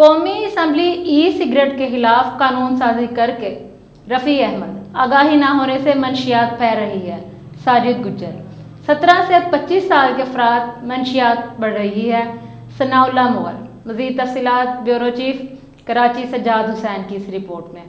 قومی assembly e cigarette کے خلاف قانون سازی کر کے رفیع احمد، آگاہی نہ ہونے سے منشیات پھیل رہی ہے۔ ساجد گجر، 17 سے 25 سال کے افراد منشیات بڑھ رہی ہے۔ ثناء اللہ مغل، مزید تفصیلات بیورو چیف کراچی سجاد حسین کی اس رپورٹ میں۔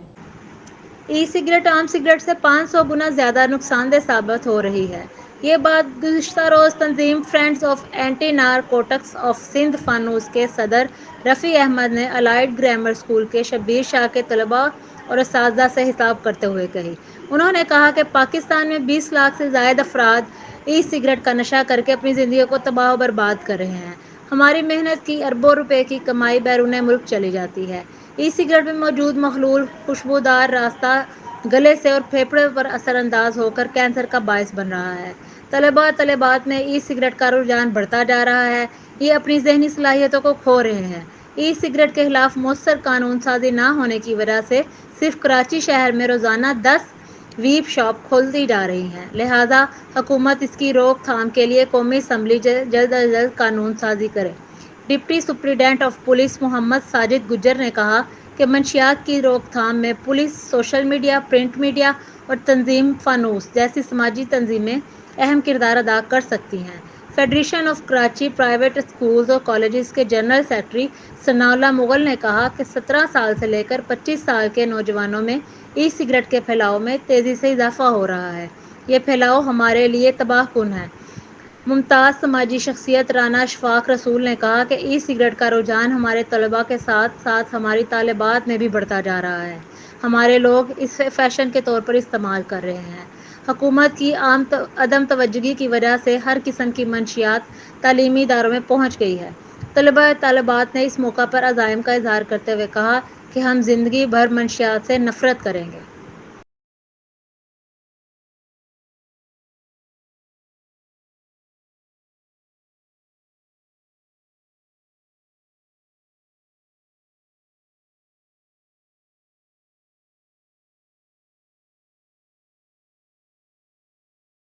ای سگریٹ عام سگریٹ سے 500 گنا زیادہ نقصان دہ ثابت ہو رہی ہے۔ یہ بات گزشتہ روز تنظیم friends of anti narcotics of Sindh فانوس کے صدر رفیع احمد نے الائڈ گرامر اسکول کے شبیر شاہ کے طلباء اور اساتذہ سے خطاب کرتے ہوئے کہی۔ انہوں نے کہا کہ پاکستان میں 20 لاکھ سے زائد افراد ای سگریٹ کا نشہ کر کے اپنی زندگی کو تباہ و برباد کر رہے ہیں۔ ہماری محنت کی اربوں روپے کی کمائی بیرون ملک چلی جاتی ہے۔ ای سگریٹ میں موجود مخلوط خوشبودار راستہ گلے سے اور پھیپھڑے پر اثر انداز ہو کر کینسر کا باعث بن رہا ہے۔ طلباء طالبات میں ای سگریٹ کا رجحان بڑھتا جا رہا ہے۔ یہ اپنی ذہنی صلاحیتوں کو کھو رہے ہیں۔ ای سگریٹ کے خلاف مؤثر قانون سازی نہ ہونے کی وجہ سے صرف کراچی شہر میں روزانہ 10 ویپ شاپ کھولتی جا رہی ہیں، لہٰذا حکومت اس کی روک تھام کے لیے قومی اسمبلی جلد از جلد قانون سازی کرے۔ ڈپٹی سپرنٹنڈنٹ آف پولیس محمد ساجد گجر نے کہا کہ منشیات کی روک تھام میں police, social media, print media اور تنظیم فانوس جیسی سماجی تنظیمیں اہم کردار ادا کر سکتی ہیں۔ Federation of Karachi private schools اور کالجز کے جنرل سیکرٹری ثناء اللہ مغل نے کہا کہ 17 سال سے لے کر 25 سال کے نوجوانوں میں ای سگریٹ کے پھیلاؤ میں تیزی سے اضافہ ہو رہا ہے۔ یہ پھیلاؤ ہمارے لیے تباہ کن ہے۔ ممتاز سماجی شخصیت رانا اشفاق رسول نے کہا کہ ای سگریٹ کا رجحان ہمارے طلباء کے ساتھ ساتھ ہماری طالبات میں بھی بڑھتا جا رہا ہے۔ ہمارے لوگ اسے فیشن کے طور پر استعمال کر رہے ہیں۔ حکومت کی عدم توجہی کی وجہ سے ہر قسم کی منشیات تعلیمی اداروں میں پہنچ گئی ہے۔ طلباء طالبات نے اس موقع پر عزائم کا اظہار کرتے ہوئے کہا کہ ہم زندگی بھر منشیات سے نفرت کریں گے۔